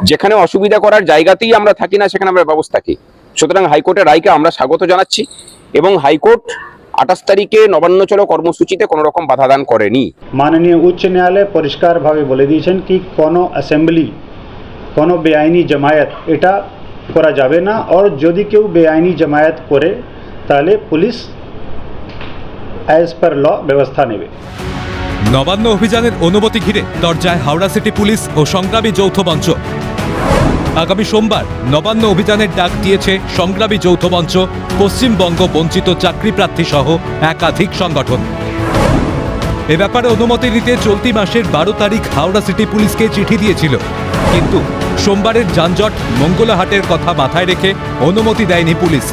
যেখানে অসুবিধা করার জায়গাতেই আমরা থাকি না সেখানে আমরা ব্যবস্থা কি। সুতরাং হাইকোর্টের রায়কে আমরা স্বাগত জানাচ্ছি এবং হাইকোর্ট 28 তারিখে নবান্ন চলো কর্মসূচিতে কোনো রকম বাধা দান করেনি। মাননীয় উচ্চ ন্যায়ালয় পরিষ্কারভাবে বলে দিয়েছেন কি কোনো অ্যাসেম্বলি কোনো বেআইনি জমায়েত এটা করা যাবে না, আর যদি কেউ বেআইনি জমায়েত করে তাহলে পুলিশ অ্যাজ পার ল ব্যবস্থা নেবে। নবান্ন অভিযানের অনুমতি ঘিরে দরজায় হাওড়া সিটি পুলিশ ও সংগ্রামী যৌথ মঞ্চ। আগামী সোমবার নবান্ন অভিযানের ডাক দিয়েছে সংগ্রামী যৌথ মঞ্চ, পশ্চিমবঙ্গ বঞ্চিত চাকরি প্রার্থী সহ একাধিক সংগঠন। এ ব্যাপারে অনুমতি নিতে চলতি মাসের 12 তারিখ হাওড়া সিটি পুলিশকে চিঠি দিয়েছিল, কিন্তু সোমবারের যানজট মঙ্গলাহাটের কথা মাথায় রেখে অনুমতি দেয়নি পুলিশ।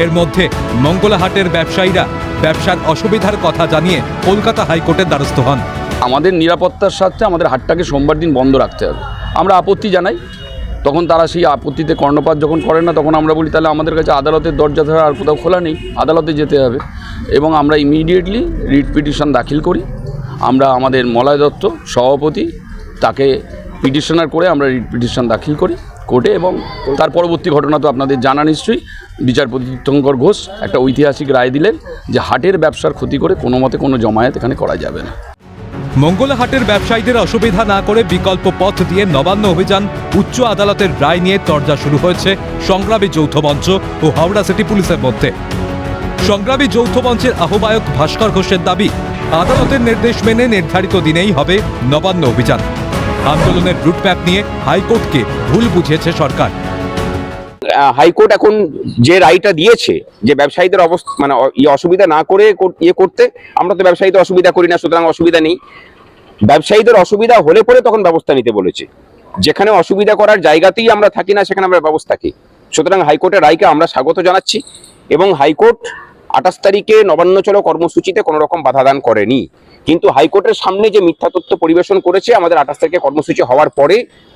এর মধ্যে মঙ্গলাহাটের ব্যবসায়ীরা ব্যবসার অসুবিধার কথা জানিয়ে কলকাতা হাইকোর্টের দ্বারস্থ হন। আমাদের নিরাপত্তার স্বার্থে আমাদের হাটটাকে সোমবার দিন বন্ধ রাখতে হবে। আমরা আপত্তি জানাই, তখন তারা সেই আপত্তিতে কর্ণপাত যখন করে না তখন আমরা বলি তাহলে আমাদের কাছে আদালতের দরজা ধরে আর কোথাও খোলা নেই, আদালতে যেতে হবে। এবং আমরা ইমিডিয়েটলি রিট পিটিশন দাখিল করি। আমরা আমাদের মলয় দত্ত সভাপতি তাকে পিটিশনার করে আমরা রিট পিটিশন দাখিল করি কোর্টে, এবং তার পরবর্তী ঘটনা তো আপনাদের জানা নিশ্চয়ই। বিচারপতি তীর্থঙ্কর ঘোষ একটা ঐতিহাসিক রায় দিলেন যে হাটের ব্যবসার ক্ষতি করে কোনো মতে কোনো জমায়েত এখানে করা যাবে না। মঙ্গলাহাটের ব্যবসায়ীদের অসুবিধা না করে বিকল্প পথ দিয়ে নবান্ন অভিযান উচ্চ আদালতের রায় নিয়ে তরজা শুরু হয়েছে সংগ্রামী যৌথ মঞ্চ ও হাওড়া সিটি পুলিশের মধ্যে। সংগ্রামী যৌথ মঞ্চের আহ্বায়ক ভাস্কর ঘোষের দাবি, আদালতের নির্দেশ মেনে নির্ধারিত দিনেই হবে নবান্ন অভিযান। আন্দোলনের রুটম্যাপ নিয়ে হাইকোর্টকে ভুল বুঝিয়েছে সরকার। হাইকোর্ট এখন যে রায়টা দিয়েছে যে ব্যবসায়ীদের অবস্থা মানে অসুবিধা না করে করতে, আমরা তো ব্যবসায়ীদের অসুবিধা করি না, সুতরাং অসুবিধা নেই। ব্যবসায়ীদের অসুবিধা হলে পরে তখন ব্যবস্থা নিতে বলেছে। যেখানে অসুবিধা করার জায়গাতেই আমরা থাকি না সেখানে আমরা ব্যবস্থা কি। সুতরাং হাইকোর্টের রায়কে আমরা স্বাগত জানাচ্ছি এবং হাইকোর্ট 28 তারিখে নবান্ন চলো কর্মসূচিতে কোনো রকম বাধা দান করেনি। কিন্তু হাইকোর্টের সামনে যে মিথ্যা তথ্য পরিবেশন করেছে, আমাদের 28 তারিখে কর্মসূচি হওয়ার পরে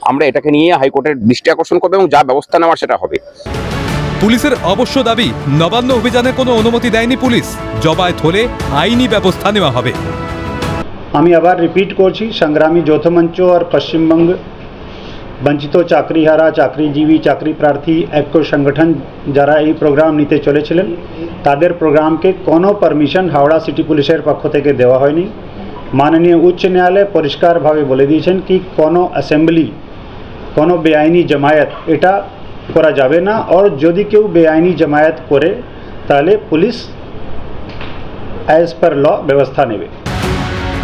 আমরা এটাকে নিয়ে হাইকোর্টের দৃষ্টি আকর্ষণ করবো এবং যা ব্যবস্থা নেওয়ার সেটা হবে। পুলিশের অবশ্য দাবি, নবান্ন অভিযানে কোনো অনুমতি দেয়নি পুলিশ, জবায়েত হলে আইনি ব্যবস্থা নেওয়া হবে। আমি আবার রিপিট করছি, সংগ্রামী যৌথ মঞ্চ আর পশ্চিমবঙ্গ বঞ্চিত চাকরিহারা চাকরিজীবী চাকরি প্রার্থী ঐক্য সংগঠন যারা এই প্রোগ্রাম নিতে চলেছিলেন তাদের প্রোগ্রামকে কোনো পারমিশন হাওড়া সিটি পুলিশের পক্ষ থেকে দেওয়া হয়নি। মাননীয় উচ্চ ন্যায়ালয় পরিষ্কারভাবে বলে দিয়েছেন কি কোনো অ্যাসেম্বলি কোনো বেআইনি জমায়েত এটা করা যাবে না, আর যদি কেউ বেআইনি জমায়েত করে তাহলে পুলিশ অ্যাজ পার ল ব্যবস্থা নেবে।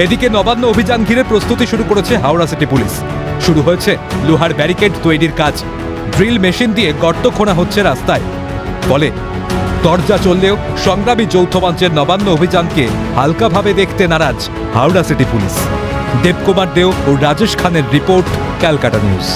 এদিকে নবান্ন অভিযান ঘিরে প্রস্তুতি শুরু করেছে হাওড়া সিটি পুলিশ। শুরু হয়েছে লোহার ব্যারিকেড তৈরির কাজ, ড্রিল মেশিন দিয়ে গর্ত খোঁড়া হচ্ছে রাস্তায়। ফলে দরজা চললেও সংগ্রামী যৌথ মঞ্চের নবান্ন অভিযানকে হালকাভাবে দেখতে নারাজ হাওড়া সিটি পুলিশ। দেবকুমার দেও ও রাজেশ খানের রিপোর্ট, ক্যালকাটা নিউজ।